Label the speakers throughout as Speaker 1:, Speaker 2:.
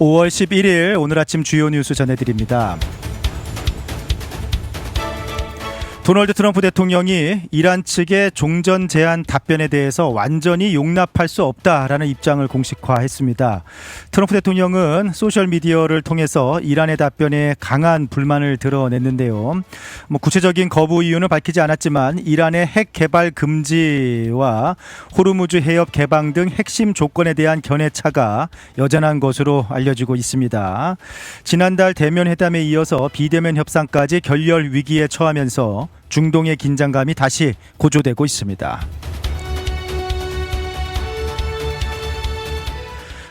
Speaker 1: 5월 11일 오늘 아침 주요 뉴스 전해드립니다. 도널드 트럼프 대통령이 이란 측의 종전 제한 답변에 대해서 완전히 용납할 수 없다라는 입장을 공식화했습니다. 트럼프 대통령은 소셜미디어를 통해서 이란의 답변에 강한 불만을 드러냈는데요. 구체적인 거부 이유는 밝히지 않았지만 이란의 핵 개발 금지와 호르무즈 해협 개방 등 핵심 조건에 대한 견해차가 여전한 것으로 알려지고 있습니다. 지난달 대면 회담에 이어서 비대면 협상까지 결렬 위기에 처하면서 중동의 긴장감이 다시 고조되고 있습니다.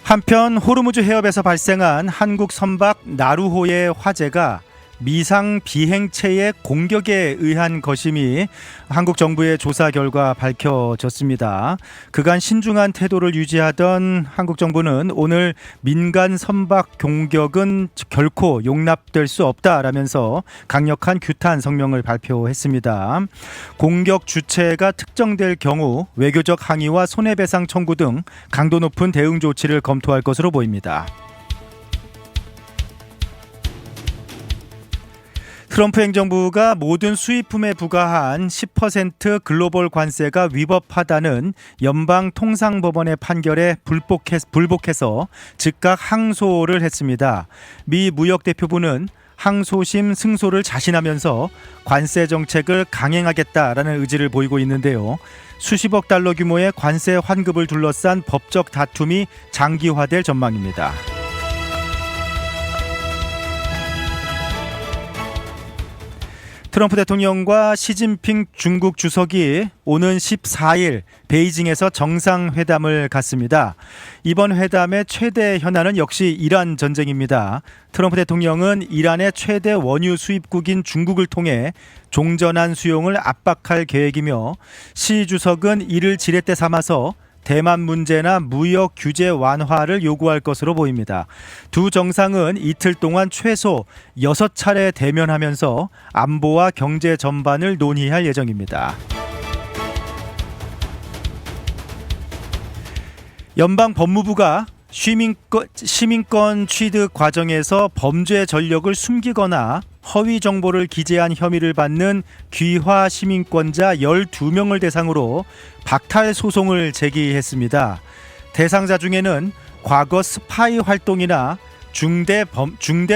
Speaker 1: 한편 호르무즈 해협에서 발생한 한국 선박 나루호의 화재가 미상 비행체의 공격에 의한 것임이 한국 정부의 조사 결과 밝혀졌습니다. 그간 신중한 태도를 유지하던 한국 정부는 오늘 민간 선박 공격은 결코 용납될 수 없다라면서 강력한 규탄 성명을 발표했습니다. 공격 주체가 특정될 경우 외교적 항의와 손해배상 청구 등 강도 높은 대응 조치를 검토할 것으로 보입니다. 트럼프 행정부가 모든 수입품에 부과한 10% 글로벌 관세가 위법하다는 연방통상법원의 판결에 불복해서 즉각 항소를 했습니다. 미 무역대표부는 항소심 승소를 자신하면서 관세 정책을 강행하겠다라는 의지를 보이고 있는데요. 수십억 달러 규모의 관세 환급을 둘러싼 법적 다툼이 장기화될 전망입니다. 트럼프 대통령과 시진핑 중국 주석이 오는 14일 베이징에서 정상회담을 갖습니다. 이번 회담의 최대 현안은 역시 이란 전쟁입니다. 트럼프 대통령은 이란의 최대 원유 수입국인 중국을 통해 종전한 수용을 압박할 계획이며 시 주석은 이를 지렛대 삼아서 대만 문제나 무역 규제 완화를 요구할 것으로 보입니다. 두 정상은 이틀 동안 최소 6차례 대면하면서 안보와 경제 전반을 논의할 예정입니다. 연방 법무부가 시민권 취득 과정에서 범죄 전력을 숨기거나 허위 정보를 기재한 혐의를 받는 귀화 시민권자 12명을 대상으로 박탈 소송을 제기했습니다. 대상자 중에는 과거 스파이 활동이나 중대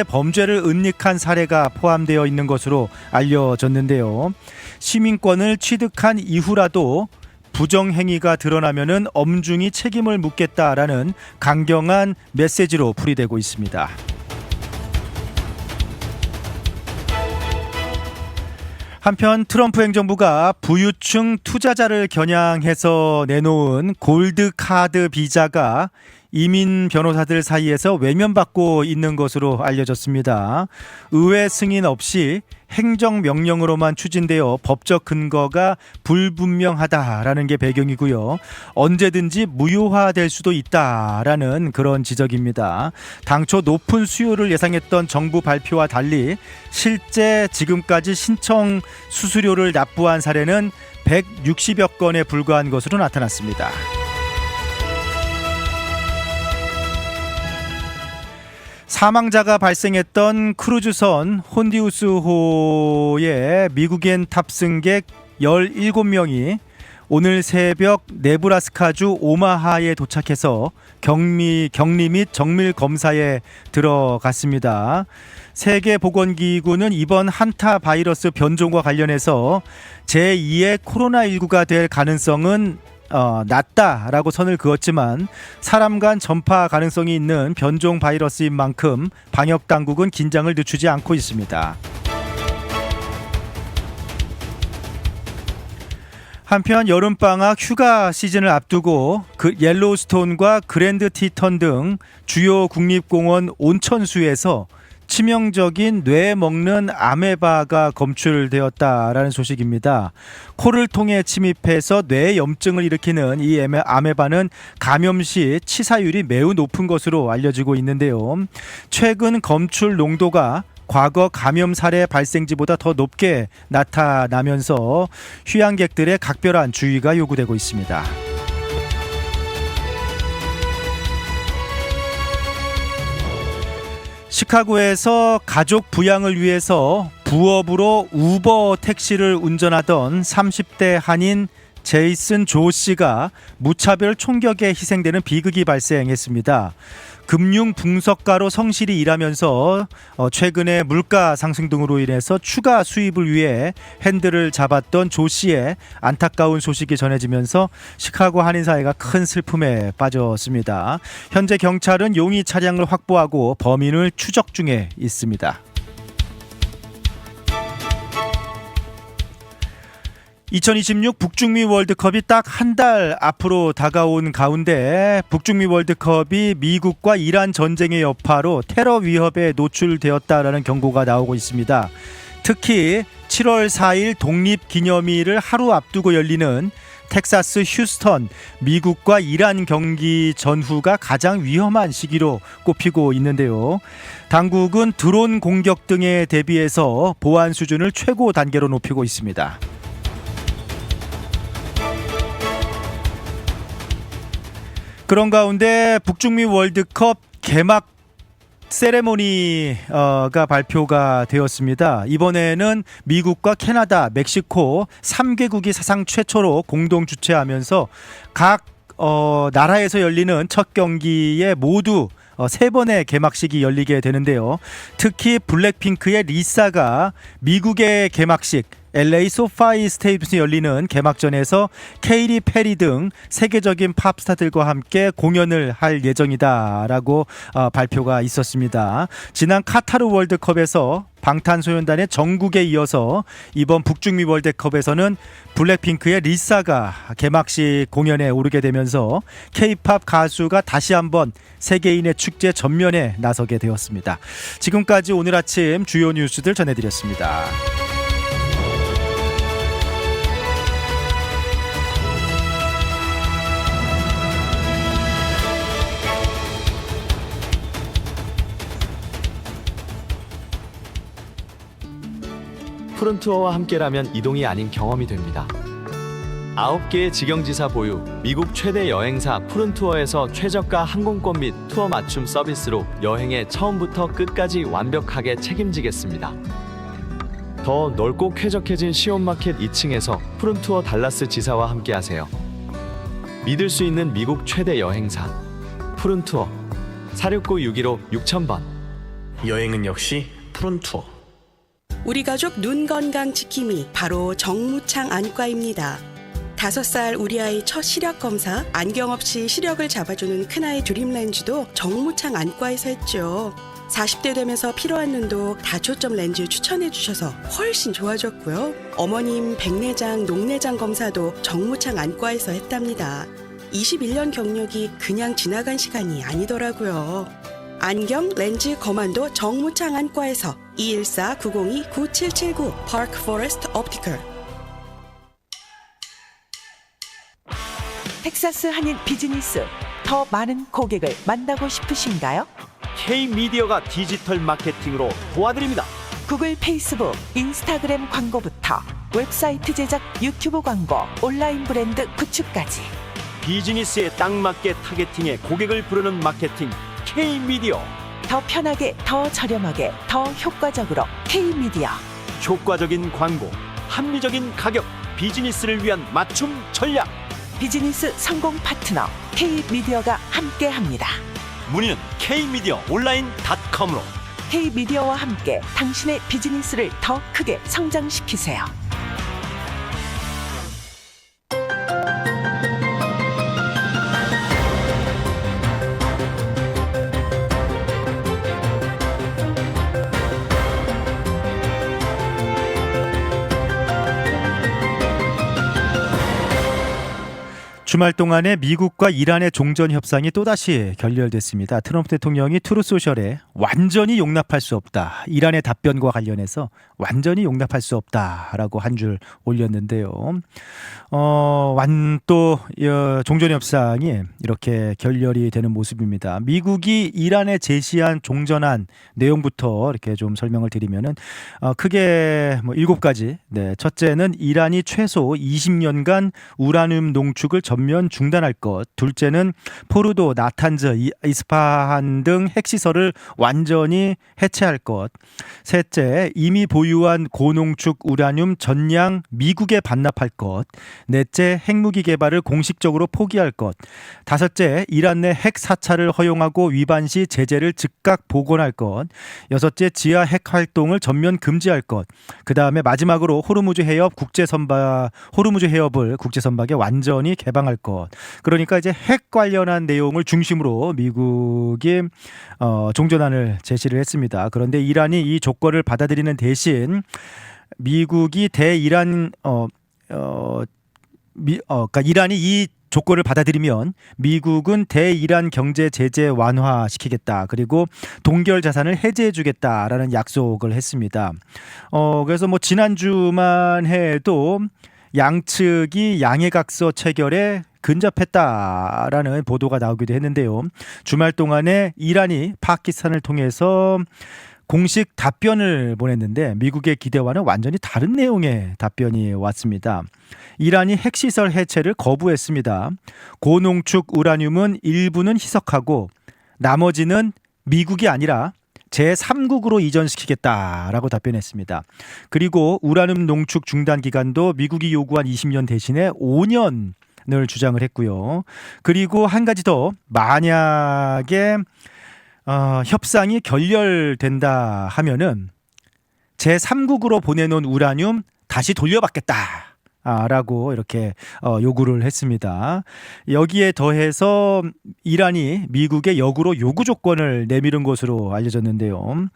Speaker 1: 범죄를 은닉한 사례가 포함되어 있는 것으로 알려졌는데요. 시민권을 취득한 이후라도 부정행위가 드러나면은 엄중히 책임을 묻겠다라는 강경한 메시지로 풀이되고 있습니다. 한편 트럼프 행정부가 부유층 투자자를 겨냥해서 내놓은 골드카드 비자가 이민 변호사들 사이에서 외면받고 있는 것으로 알려졌습니다. 의회 승인 없이 행정명령으로만 추진되어 법적 근거가 불분명하다라는 게 배경이고요. 언제든지 무효화될 수도 있다라는 그런 지적입니다. 당초 높은 수요를 예상했던 정부 발표와 달리 실제 지금까지 신청 수수료를 납부한 사례는 160여 건에 불과한 것으로 나타났습니다. 사망자가 발생했던 크루즈선 혼디우스호의 미국인 탑승객 17명이 오늘 새벽 네브라스카주 오마하에 도착해서 격리 및 정밀 검사에 들어갔습니다. 세계보건기구는 이번 한타 바이러스 변종과 관련해서 제2의 코로나19가 될 가능성은 낮다라고 선을 그었지만 사람 간 전파 가능성이 있는 변종 바이러스인 만큼 방역 당국은 긴장을 늦추지 않고 있습니다. 한편 여름방학 휴가 시즌을 앞두고 옐로우스톤과 그랜드 티턴 등 주요 국립공원 온천수에서 치명적인 뇌 먹는 아메바가 검출되었다라는 소식입니다. 코를 통해 침입해서 뇌 염증을 일으키는 이 아메바는 감염 시 치사율이 매우 높은 것으로 알려지고 있는데요. 최근 검출 농도가 과거 감염 사례 발생지보다 더 높게 나타나면서 휴양객들의 각별한 주의가 요구되고 있습니다. 시카고에서 가족 부양을 위해서 부업으로 우버 택시를 운전하던 30대 한인 제이슨 조 씨가 무차별 총격에 희생되는 비극이 발생했습니다. 금융 분석가로 성실히 일하면서 최근에 물가 상승 등으로 인해서 추가 수입을 위해 핸들을 잡았던 조 씨의 안타까운 소식이 전해지면서 시카고 한인 사회가 큰 슬픔에 빠졌습니다. 현재 경찰은 용의 차량을 확보하고 범인을 추적 중에 있습니다. 2026 북중미 월드컵이 딱 한 달 앞으로 다가온 가운데 북중미 월드컵이 미국과 이란 전쟁의 여파로 테러 위협에 노출되었다라는 경고가 나오고 있습니다. 특히 7월 4일 독립기념일을 하루 앞두고 열리는 텍사스 휴스턴 미국과 이란 경기 전후가 가장 위험한 시기로 꼽히고 있는데요. 당국은 드론 공격 등에 대비해서 보안 수준을 최고 단계로 높이고 있습니다. 그런 가운데 북중미 월드컵 개막 세레모니가 발표가 되었습니다. 이번에는 미국과 캐나다, 멕시코 3개국이 사상 최초로 공동 주최하면서 각 나라에서 열리는 첫 경기에 모두 3번의 개막식이 열리게 되는데요. 특히 블랙핑크의 리사가 미국의 개막식 LA 소파이 스테디움에서 열리는 개막전에서 케이티 페리 등 세계적인 팝스타들과 함께 공연을 할 예정이다라고 발표가 있었습니다. 지난 카타르 월드컵에서 방탄소년단의 정국에 이어서 이번 북중미 월드컵에서는 블랙핑크의 리사가 개막식 공연에 오르게 되면서 K-팝 가수가 다시 한번 세계인의 축제 전면에 나서게 되었습니다. 지금까지 오늘 아침 주요 뉴스들 전해드렸습니다.
Speaker 2: 푸른투어와 함께라면 이동이 아닌 경험이 됩니다. 9개의 직영지사 보유, 미국 최대 여행사 푸른투어에서 최저가 항공권 및 투어 맞춤 서비스로 여행의 처음부터 끝까지 완벽하게 책임지겠습니다. 더 넓고 쾌적해진 시온마켓 2층에서 푸른투어 달라스 지사와 함께하세요. 믿을 수 있는 미국 최대 여행사 푸른투어 469-615-6000번.
Speaker 3: 여행은 역시 푸른투어.
Speaker 4: 우리 가족 눈 건강 지킴이 바로 정무창 안과입니다. 5살 우리 아이 첫 시력 검사, 안경 없이 시력을 잡아주는 큰아이 드림렌즈도 정무창 안과에서 했죠. 40대 되면서 필요한 눈도 다초점 렌즈 추천해 주셔서 훨씬 좋아졌고요. 어머님 백내장, 녹내장 검사도 정무창 안과에서 했답니다. 21년 경력이 그냥 지나간 시간이 아니더라고요. 안경, 렌즈, 거만도 정무창 안과에서 214-902-9779 파크 포레스트 옵티컬.
Speaker 5: 텍사스 한인 비즈니스, 더 많은 고객을 만나고 싶으신가요?
Speaker 6: K-미디어가 디지털 마케팅으로 도와드립니다.
Speaker 5: 구글, 페이스북, 인스타그램 광고부터 웹사이트 제작, 유튜브 광고, 온라인 브랜드 구축까지
Speaker 6: 비즈니스에 딱 맞게 타겟팅해 고객을 부르는 마케팅 K-미디어.
Speaker 5: 더 편하게, 더 저렴하게, 더 효과적으로 K-미디어.
Speaker 6: 효과적인 광고, 합리적인 가격, 비즈니스를 위한 맞춤 전략.
Speaker 5: 비즈니스 성공 파트너 K-미디어가 함께합니다.
Speaker 6: 문의는 K-미디어 온라인.com으로.
Speaker 5: K-미디어와 함께 당신의 비즈니스를 더 크게 성장시키세요.
Speaker 1: 주말 동안에 미국과 이란의 종전 협상이 또다시 결렬됐습니다. 트럼프 대통령이 트루소셜에 완전히 용납할 수 없다. 이란의 답변과 관련해서 완전히 용납할 수 없다라고 한 줄 올렸는데요. 또 종전 협상이 이렇게 결렬이 되는 모습입니다. 미국이 이란에 제시한 종전안 내용부터 이렇게 좀 설명을 드리면은 크게 7가지. 네, 첫째는 이란이 최소 20년간 우라늄 농축을 전면 전면 중단할 것. 둘째는 포르도, 나탄즈, 이스파한 등 핵시설을 완전히 해체할 것. 셋째, 이미 보유한 고농축 우라늄 전량 미국에 반납할 것. 넷째, 핵무기 개발을 공식적으로 포기할 것. 다섯째, 이란 내 핵 사찰을 허용하고 위반 시 제재를 즉각 복원할 것. 여섯째, 지하 핵 활동을 전면 금지할 것. 그 다음에 마지막으로 호르무즈 해협을 국제선박에 완전히 개방할 것. 그러니까 이제 핵 관련한 내용을 중심으로 미국이 종전안을 제시를 했습니다. 그런데 이란이 이 조건을 받아들이는 대신 미국이 그러니까 이란이 이 조건을 받아들이면 미국은 대이란 경제 제재 완화시키겠다. 그리고 동결 자산을 해제해 주겠다라는 약속을 했습니다. 그래서 뭐 지난주만 해도 양측이 양해각서 체결에 근접했다라는 보도가 나오기도 했는데요. 주말 동안에 이란이 파키스탄을 통해서 공식 답변을 보냈는데 미국의 기대와는 완전히 다른 내용의 답변이 왔습니다. 이란이 핵시설 해체를 거부했습니다. 고농축 우라늄은 일부는 희석하고 나머지는 미국이 아니라 제3국으로 이전시키겠다라고 답변했습니다. 그리고 우라늄 농축 중단 기간도 미국이 요구한 20년 대신에 5년을 주장을 했고요. 그리고 한 가지 더, 만약에 협상이 결렬된다 하면은 제3국으로 보내놓은 우라늄 다시 돌려받겠다. 라고 이렇게 요구를 했습니다. 여기에 더해서 이란이 미국의 역으로 요구 조건을 내미는 것으로 알려졌는데요.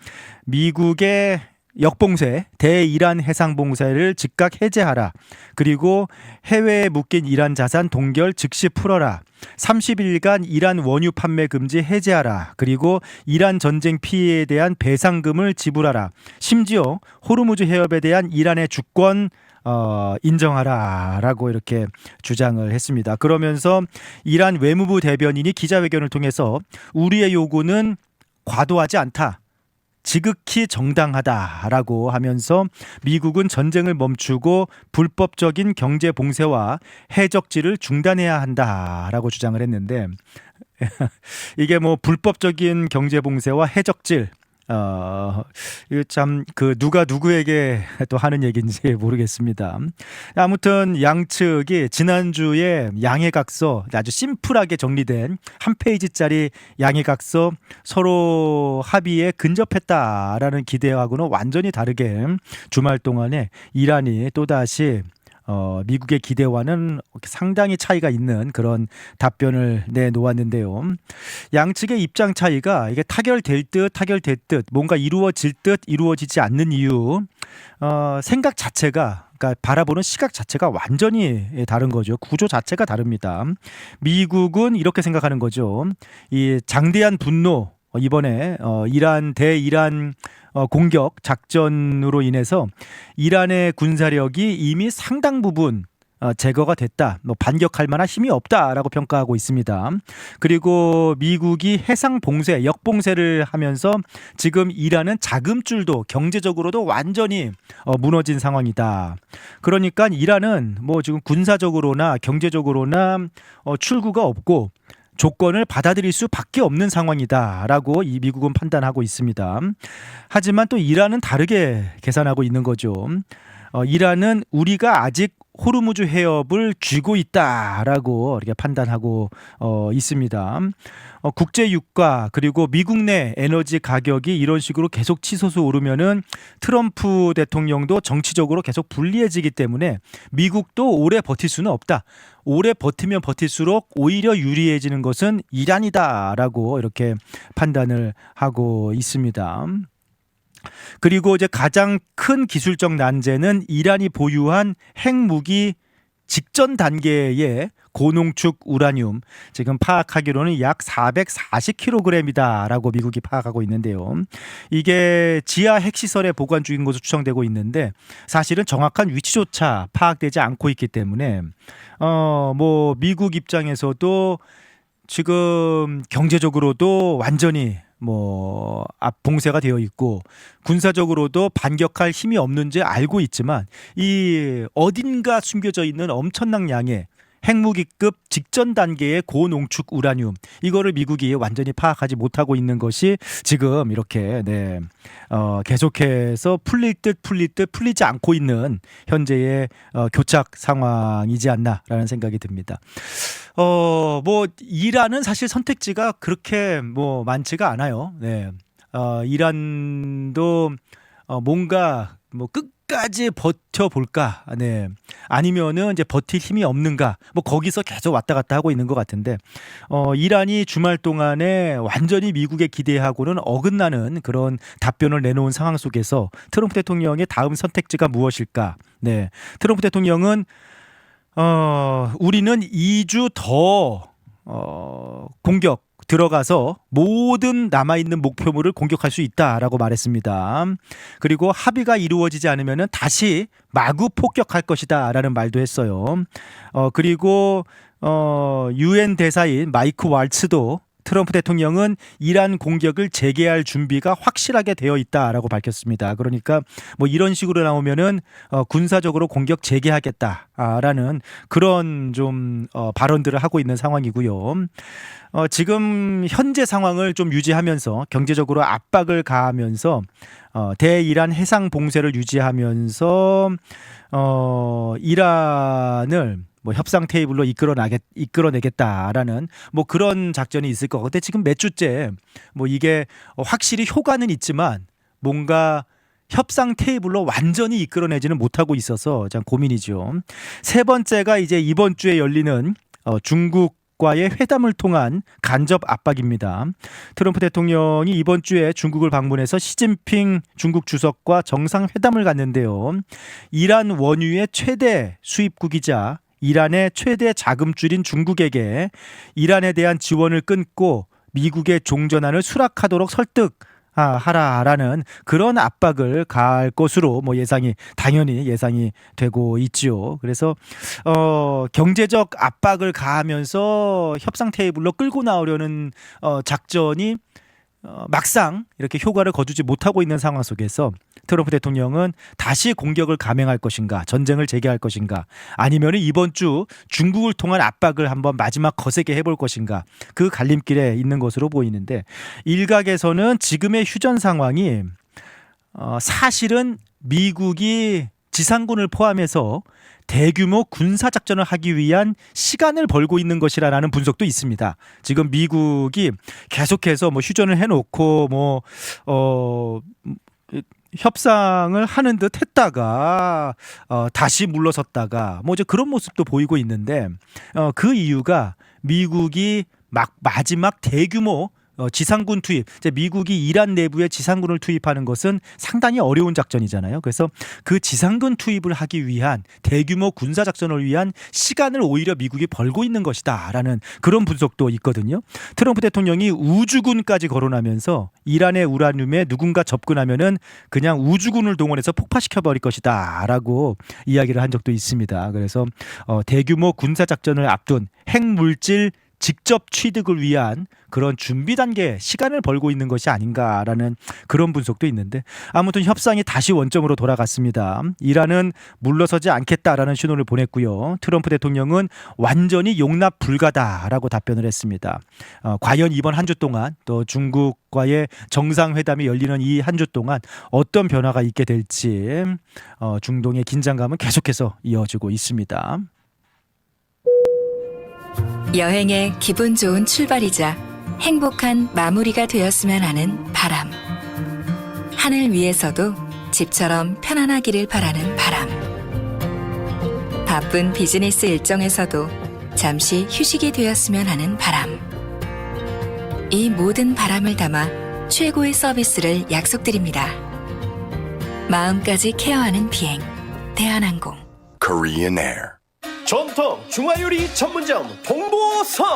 Speaker 1: 미국의 역봉쇄, 대이란 해상봉쇄를 즉각 해제하라. 그리고 해외에 묶인 이란 자산 동결 즉시 풀어라. 30일간 이란 원유 판매 금지 해제하라. 그리고 이란 전쟁 피해에 대한 배상금을 지불하라. 심지어 호르무즈 해협에 대한 이란의 주권 인정하라라고 이렇게 주장을 했습니다. 그러면서 이란 외무부 대변인이 기자회견을 통해서 우리의 요구는 과도하지 않다. 지극히 정당하다라고 하면서 미국은 전쟁을 멈추고 불법적인 경제 봉쇄와 해적질을 중단해야 한다라고 주장을 했는데 이게 뭐 불법적인 경제 봉쇄와 해적질 이거 참 누가 누구에게 또 하는 얘기인지 모르겠습니다. 아무튼 양측이 지난주에 양해각서 아주 심플하게 정리된 한 페이지짜리 양해각서 서로 합의에 근접했다라는 기대하고는 완전히 다르게 주말 동안에 이란이 또다시 미국의 기대와는 상당히 차이가 있는 그런 답변을 내놓았는데요. 양측의 입장 차이가 이게 타결될 듯 뭔가 이루어질 듯 이루어지지 않는 이유, 생각 자체가, 그러니까 바라보는 시각 자체가 완전히 다른 거죠. 구조 자체가 다릅니다. 미국은 이렇게 생각하는 거죠. 이 장대한 분노, 이번에 대이란 공격 작전으로 인해서 이란의 군사력이 이미 상당 부분 제거가 됐다. 반격할 만한 힘이 없다라고 평가하고 있습니다. 그리고 미국이 해상 봉쇄, 역봉쇄를 하면서 지금 이란은 자금줄도 경제적으로도 완전히 무너진 상황이다. 그러니까 이란은 뭐 지금 군사적으로나 경제적으로나 출구가 없고 조건을 받아들일 수밖에 없는 상황이다라고 이 미국은 판단하고 있습니다. 하지만 또 이란은 다르게 계산하고 있는 거죠. 이란은 우리가 아직 호르무즈 해협을 쥐고 있다라고 이렇게 판단하고 있습니다. 국제 유가 그리고 미국 내 에너지 가격이 이런 식으로 계속 치솟아 오르면은 트럼프 대통령도 정치적으로 계속 불리해지기 때문에 미국도 오래 버틸 수는 없다. 오래 버티면 버틸수록 오히려 유리해지는 것은 이란이다라고 이렇게 판단을 하고 있습니다. 그리고 이제 가장 큰 기술적 난제는 이란이 보유한 핵무기 직전 단계의 고농축 우라늄, 지금 파악하기로는 약 440kg이다라고 미국이 파악하고 있는데요. 이게 지하 핵시설에 보관 중인 것으로 추정되고 있는데 사실은 정확한 위치조차 파악되지 않고 있기 때문에 뭐 미국 입장에서도 지금 경제적으로도 완전히 봉쇄가 되어 있고 군사적으로도 반격할 힘이 없는지 알고 있지만 이 어딘가 숨겨져 있는 엄청난 양의 핵무기급 직전 단계의 고농축 우라늄, 이거를 미국이 완전히 파악하지 못하고 있는 것이 지금 이렇게 계속해서 풀릴 듯 풀리지 않고 있는 현재의 교착 상황이지 않나라는 생각이 듭니다. 이란은 사실 선택지가 그렇게 많지가 않아요. 네. 이란도 뭔가 끝까지 버텨볼까? 네. 아니면은 이제 버틸 힘이 없는가? 거기서 계속 왔다 갔다 하고 있는 것 같은데, 이란이 주말 동안에 완전히 미국의 기대하고는 어긋나는 그런 답변을 내놓은 상황 속에서 트럼프 대통령의 다음 선택지가 무엇일까? 네. 트럼프 대통령은, 우리는 2주 더, 공격, 들어가서 모든 남아있는 목표물을 공격할 수 있다라고 말했습니다. 그리고 합의가 이루어지지 않으면 다시 마구 폭격할 것이다 라는 말도 했어요. 그리고 UN 대사인 마이크 왈츠도 트럼프 대통령은 이란 공격을 재개할 준비가 확실하게 되어 있다라고 밝혔습니다. 그러니까 이런 식으로 나오면은 군사적으로 공격 재개하겠다라는 그런 좀 발언들을 하고 있는 상황이고요. 지금 현재 상황을 좀 유지하면서 경제적으로 압박을 가하면서 대이란 해상 봉쇄를 유지하면서 이란을 협상 테이블로 이끌어내겠다라는 그런 작전이 있을 것 같아요. 지금 몇 주째 이게 확실히 효과는 있지만 뭔가 협상 테이블로 완전히 이끌어내지는 못하고 있어서 참 고민이죠. 세 번째가 이제 이번 주에 열리는 중국과의 회담을 통한 간접 압박입니다. 트럼프 대통령이 이번 주에 중국을 방문해서 시진핑 중국 주석과 정상회담을 갖는데요. 이란 원유의 최대 수입국이자 이란의 최대 자금줄인 중국에게 이란에 대한 지원을 끊고 미국의 종전안을 수락하도록 설득하라라는 그런 압박을 가할 것으로 당연히 예상이 되고 있죠. 그래서 경제적 압박을 가하면서 협상 테이블로 끌고 나오려는 작전이 막상 이렇게 효과를 거두지 못하고 있는 상황 속에서 트럼프 대통령은 다시 공격을 감행할 것인가, 전쟁을 재개할 것인가, 아니면 이번 주 중국을 통한 압박을 한번 마지막 거세게 해볼 것인가, 그 갈림길에 있는 것으로 보이는데, 일각에서는 지금의 휴전 상황이 사실은 미국이 지상군을 포함해서 대규모 군사작전을 하기 위한 시간을 벌고 있는 것이라는 분석도 있습니다. 지금 미국이 계속해서 휴전을 해놓고 협상을 하는 듯 했다가 다시 물러섰다가 이제 그런 모습도 보이고 있는데, 그 이유가 미국이 마지막 대규모 지상군 투입, 이제 미국이 이란 내부에 지상군을 투입하는 것은 상당히 어려운 작전이잖아요. 그래서 그 지상군 투입을 하기 위한 대규모 군사 작전을 위한 시간을 오히려 미국이 벌고 있는 것이다라는 그런 분석도 있거든요. 트럼프 대통령이 우주군까지 거론하면서 이란의 우라늄에 누군가 접근하면은 그냥 우주군을 동원해서 폭파시켜 버릴 것이다라고 이야기를 한 적도 있습니다. 그래서 대규모 군사 작전을 앞둔 핵물질 직접 취득을 위한 그런 준비 단계 시간을 벌고 있는 것이 아닌가라는 그런 분석도 있는데, 아무튼 협상이 다시 원점으로 돌아갔습니다. 이란은 물러서지 않겠다라는 신호를 보냈고요. 트럼프 대통령은 완전히 용납 불가다라고 답변을 했습니다. 과연 이번 한 주 동안 또 중국과의 정상회담이 열리는 이 한 주 동안 어떤 변화가 있게 될지 중동의 긴장감은 계속해서 이어지고 있습니다.
Speaker 7: 여행의 기분 좋은 출발이자 행복한 마무리가 되었으면 하는 바람. 하늘 위에서도 집처럼 편안하기를 바라는 바람. 바쁜 비즈니스 일정에서도 잠시 휴식이 되었으면 하는 바람. 이 모든 바람을 담아 최고의 서비스를 약속드립니다. 마음까지 케어하는 비행, 대한항공.
Speaker 8: Korean Air.
Speaker 6: 전통 중화요리 전문점 동보성.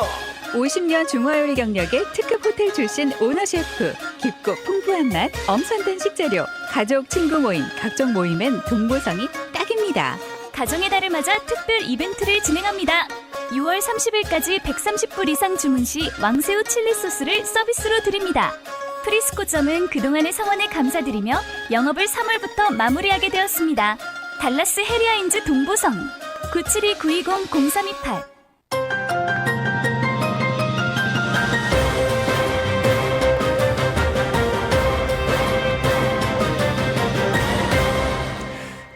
Speaker 9: 50년 중화요리 경력의 특급 호텔 출신 오너 셰프, 깊고 풍부한 맛, 엄선된 식재료, 가족 친구 모임, 각종 모임엔 동보성이 딱입니다.
Speaker 10: 가정의 달을 맞아 특별 이벤트를 진행합니다. 6월 30일까지 130불 이상 주문 시 왕새우 칠리 소스를 서비스로 드립니다. 프리스코점은 그동안의 성원에 감사드리며 영업을 3월부터 마무리하게 되었습니다. 달라스 해리아인즈 동보성 972-920-0328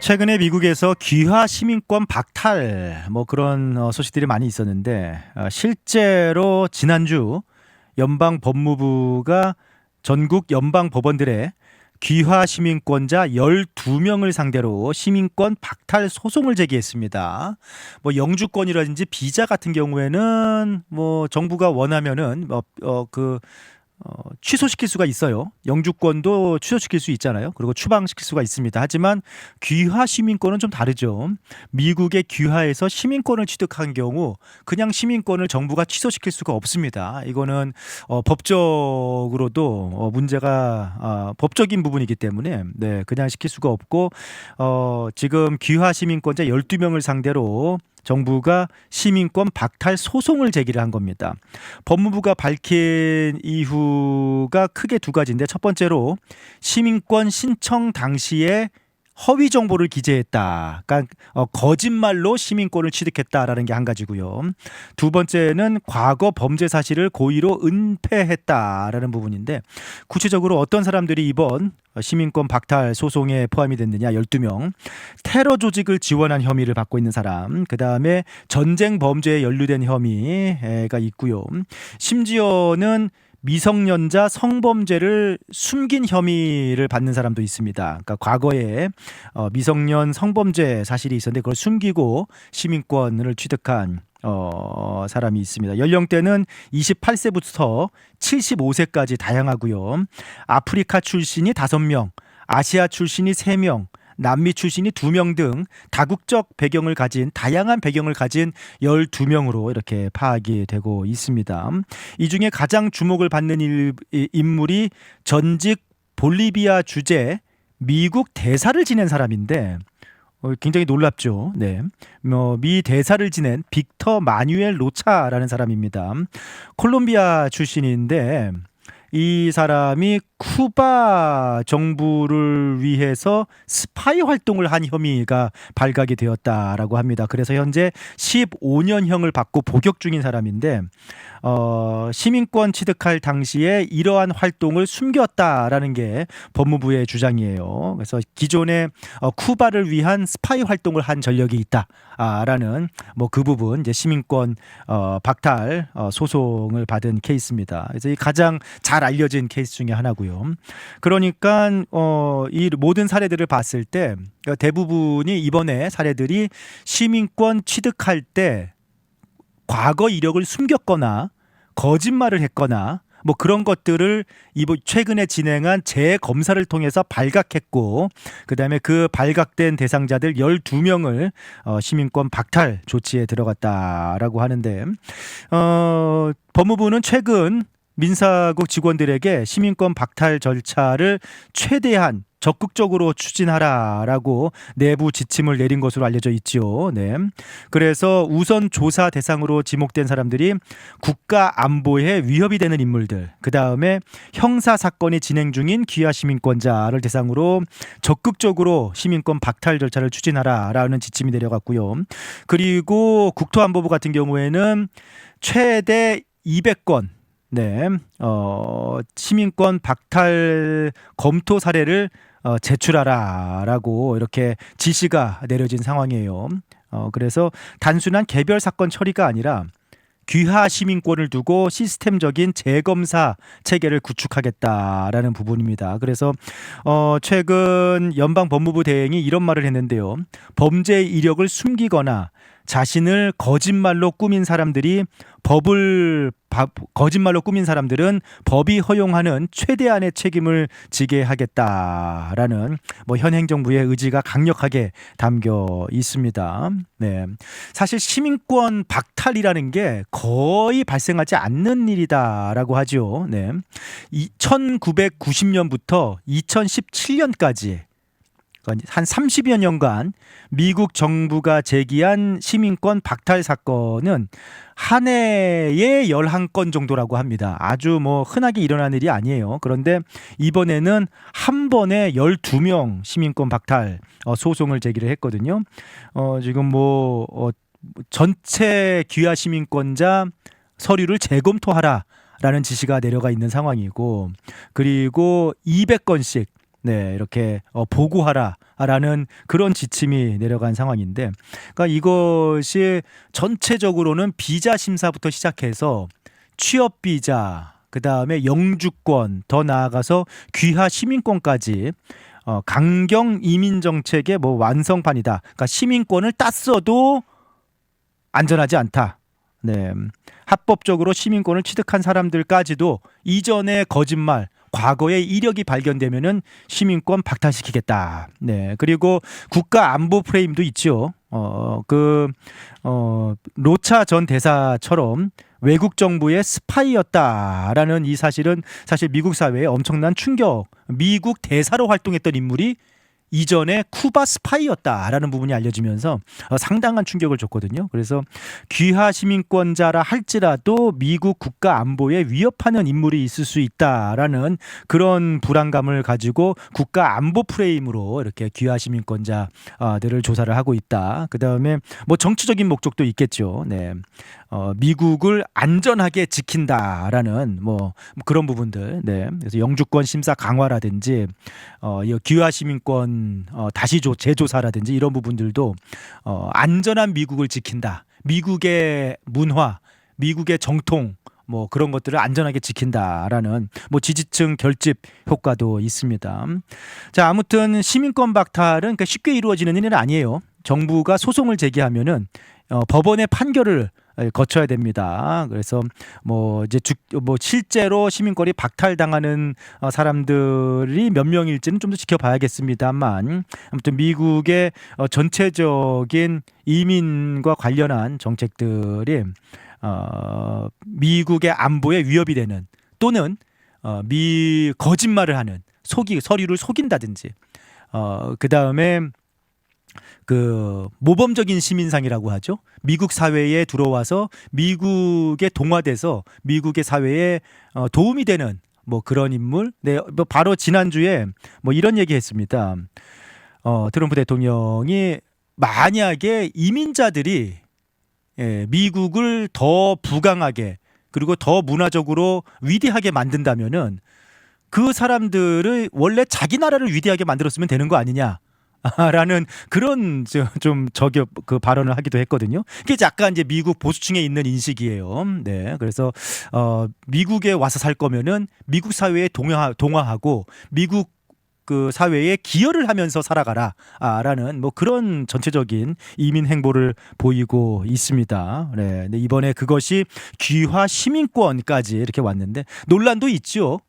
Speaker 1: 최근에 미국에서 귀화 시민권 박탈 뭐 그런 소식들이 많이 있었는데 실제로 지난주 연방 법무부가 전국 연방 법원들의 귀화 시민권자 12명을 상대로 시민권 박탈 소송을 제기했습니다. 뭐 영주권이라든지 비자 같은 경우에는 뭐 정부가 원하면은 취소시킬 수가 있어요. 영주권도 취소시킬 수 있잖아요. 그리고 추방시킬 수가 있습니다. 하지만 귀화 시민권은 좀 다르죠. 미국의 귀화에서 시민권을 취득한 경우 그냥 시민권을 정부가 취소시킬 수가 없습니다. 이거는 법적으로도 문제가 법적인 부분이기 때문에 네, 그냥 시킬 수가 없고 지금 귀화 시민권자 12명을 상대로 정부가 시민권 박탈 소송을 제기를 한 겁니다. 법무부가 밝힌 이유가 크게 두 가지인데 첫 번째로 시민권 신청 당시에 허위 정보를 기재했다. 그러니까 거짓말로 시민권을 취득했다라는 게 한 가지고요. 두 번째는 과거 범죄 사실을 고의로 은폐했다라는 부분인데 구체적으로 어떤 사람들이 이번 시민권 박탈 소송에 포함이 됐느냐 12명. 테러 조직을 지원한 혐의를 받고 있는 사람, 그다음에 전쟁 범죄에 연루된 혐의가 있고요. 심지어는 미성년자 성범죄를 숨긴 혐의를 받는 사람도 있습니다. 그러니까 과거에 미성년 성범죄 사실이 있었는데 그걸 숨기고 시민권을 취득한 사람이 있습니다. 연령대는 28세부터 75세까지 다양하고요. 아프리카 출신이 5명, 아시아 출신이 3명, 남미 출신이 2명 등 다국적 배경을 가진 다양한 배경을 가진 12명으로 이렇게 파악이 되고 있습니다. 이 중에 가장 주목을 받는 인물이 전직 볼리비아 주재 미국 대사를 지낸 사람인데 굉장히 놀랍죠. 네. 미 대사를 지낸 빅터 마뉴엘 로차라는 사람입니다. 콜롬비아 출신인데 이 사람이 쿠바 정부를 위해서 스파이 활동을 한 혐의가 발각이 되었다라고 합니다. 그래서 현재 15년형을 받고 복역 중인 사람인데 시민권 취득할 당시에 이러한 활동을 숨겼다라는 게 법무부의 주장이에요. 그래서 기존에 쿠바를 위한 스파이 활동을 한 전력이 있다라는 뭐 그 부분 이제 시민권 박탈 소송을 받은 케이스입니다. 그래서 이 가장 잘 알려진 케이스 중에 하나고요. 그러니까 이 모든 사례들을 봤을 때 대부분이 이번에 사례들이 시민권 취득할 때 과거 이력을 숨겼거나 거짓말을 했거나 뭐 그런 것들을 최근에 진행한 재검사를 통해서 발각했고 그다음에 그 발각된 대상자들 12명을 시민권 박탈 조치에 들어갔다라고 하는데 법무부는 최근 민사국 직원들에게 시민권 박탈 절차를 최대한 적극적으로 추진하라라고 내부 지침을 내린 것으로 알려져 있죠. 네. 그래서 우선 조사 대상으로 지목된 사람들이 국가 안보에 위협이 되는 인물들, 그 다음에 형사 사건이 진행 중인 귀화 시민권자를 대상으로 적극적으로 시민권 박탈 절차를 추진하라라는 지침이 내려갔고요. 그리고 국토안보부 같은 경우에는 최대 200건 네, 시민권 박탈 검토 사례를 제출하라라고 이렇게 지시가 내려진 상황이에요. 그래서 단순한 개별 사건 처리가 아니라 귀화 시민권을 두고 시스템적인 재검사 체계를 구축하겠다라는 부분입니다. 그래서 최근 연방 법무부 대행이 이런 말을 했는데요. 범죄 이력을 숨기거나 자신을 거짓말로 꾸민 사람들은 법이 허용하는 최대한의 책임을 지게 하겠다라는 뭐 현 행정부의 의지가 강력하게 담겨 있습니다. 네. 사실 시민권 박탈이라는 게 거의 발생하지 않는 일이다라고 하죠. 네. 1990년부터 2017년까지 한 30여 년간 미국 정부가 제기한 시민권 박탈 사건은 한 해에 11건 정도라고 합니다. 아주 뭐 흔하게 일어난 일이 아니에요. 그런데 이번에는 한 번에 12명 시민권 박탈 소송을 제기를 했거든요. 지금 뭐 전체 귀화 시민권자 서류를 재검토하라라는 지시가 내려가 있는 상황이고 그리고 200건씩 네, 이렇게 보고하라라는 그런 지침이 내려간 상황인데, 그러니까 이것이 전체적으로는 비자 심사부터 시작해서 취업 비자, 그 다음에 영주권, 더 나아가서 귀화 시민권까지 강경 이민 정책의 뭐 완성판이다. 그러니까 시민권을 땄어도 안전하지 않다. 네, 합법적으로 시민권을 취득한 사람들까지도 이전의 거짓말, 과거의 이력이 발견되면은 시민권 박탈시키겠다. 네, 그리고 국가 안보 프레임도 있죠. 로차 전 대사처럼 외국 정부의 스파이였다라는 이 사실은 사실 미국 사회에 엄청난 충격. 미국 대사로 활동했던 인물이 이전에 쿠바 스파이였다라는 부분이 알려지면서 상당한 충격을 줬거든요. 그래서 귀화 시민권자라 할지라도 미국 국가 안보에 위협하는 인물이 있을 수 있다라는 그런 불안감을 가지고 국가 안보 프레임으로 이렇게 귀화 시민권자들을 조사를 하고 있다. 그다음에 뭐 정치적인 목적도 있겠죠. 네. 미국을 안전하게 지킨다라는 뭐 그런 부분들. 네. 그래서 영주권 심사 강화라든지 이 귀화 시민권 다시 재조사라든지 이런 부분들도 안전한 미국을 지킨다. 미국의 문화, 미국의 정통 뭐 그런 것들을 안전하게 지킨다라는 뭐 지지층 결집 효과도 있습니다. 자, 아무튼 시민권 박탈은 그러니까 쉽게 이루어지는 일은 아니에요. 정부가 소송을 제기하면은 법원의 판결을 거쳐야 됩니다. 그래서 뭐 이제 실제로 시민권이 박탈당하는 사람들이 몇 명일지는 좀 더 지켜봐야겠습니다만, 아무튼 미국의 전체적인 이민과 관련한 정책들이 미국의 안보에 위협이 되는, 또는 거짓말을 하는, 서류를 속인다든지, 그 다음에 그 모범적인 시민상이라고 하죠. 미국 사회에 들어와서 미국에 동화돼서 미국의 사회에 도움이 되는 뭐 그런 인물. 네, 뭐 바로 지난주에 뭐 이런 얘기했습니다. 트럼프 대통령이 만약에 이민자들이 미국을 더 부강하게 그리고 더 문화적으로 위대하게 만든다면은 그 사람들을 원래 자기 나라를 위대하게 만들었으면 되는 거 아니냐. 라는 그런 좀 저격 그 발언을 하기도 했거든요. 그게 약간 이제 미국 보수층에 있는 인식이에요. 네, 그래서 미국에 와서 살 거면은 미국 사회에 동화하고 미국 그 사회에 기여를 하면서 살아가라라는 뭐 그런 전체적인 이민 행보를 보이고 있습니다. 네, 근데 이번에 그것이 귀화 시민권까지 이렇게 왔는데 논란도 있죠.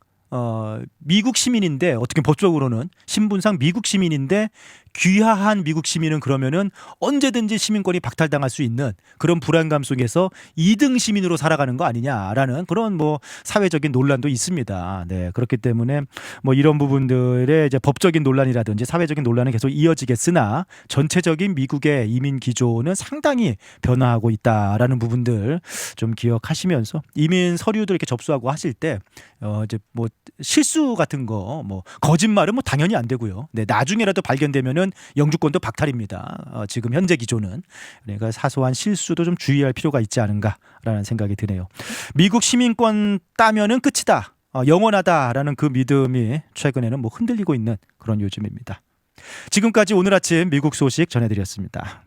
Speaker 1: 미국 시민인데 어떻게 법적으로는 신분상 미국 시민인데 귀화한 미국 시민은 그러면은 언제든지 시민권이 박탈당할 수 있는 그런 불안감 속에서 2등 시민으로 살아가는 거 아니냐라는 그런 뭐 사회적인 논란도 있습니다. 네, 그렇기 때문에 뭐 이런 부분들의 이제 법적인 논란이라든지 사회적인 논란은 계속 이어지겠으나 전체적인 미국의 이민 기조는 상당히 변화하고 있다라는 부분들 좀 기억하시면서 이민 서류들 이렇게 접수하고 하실 때 이제 뭐 실수 같은 거 뭐 거짓말은 뭐 당연히 안 되고요. 네, 나중에라도 발견되면은 영주권도 박탈입니다. 지금 현재 기조는. 그러니까 사소한 실수도 좀 주의할 필요가 있지 않은가라는 생각이 드네요. 미국 시민권 따면은 끝이다. 영원하다라는 그 믿음이 최근에는 뭐 흔들리고 있는 그런 요즘입니다. 지금까지 오늘 아침 미국 소식 전해드렸습니다.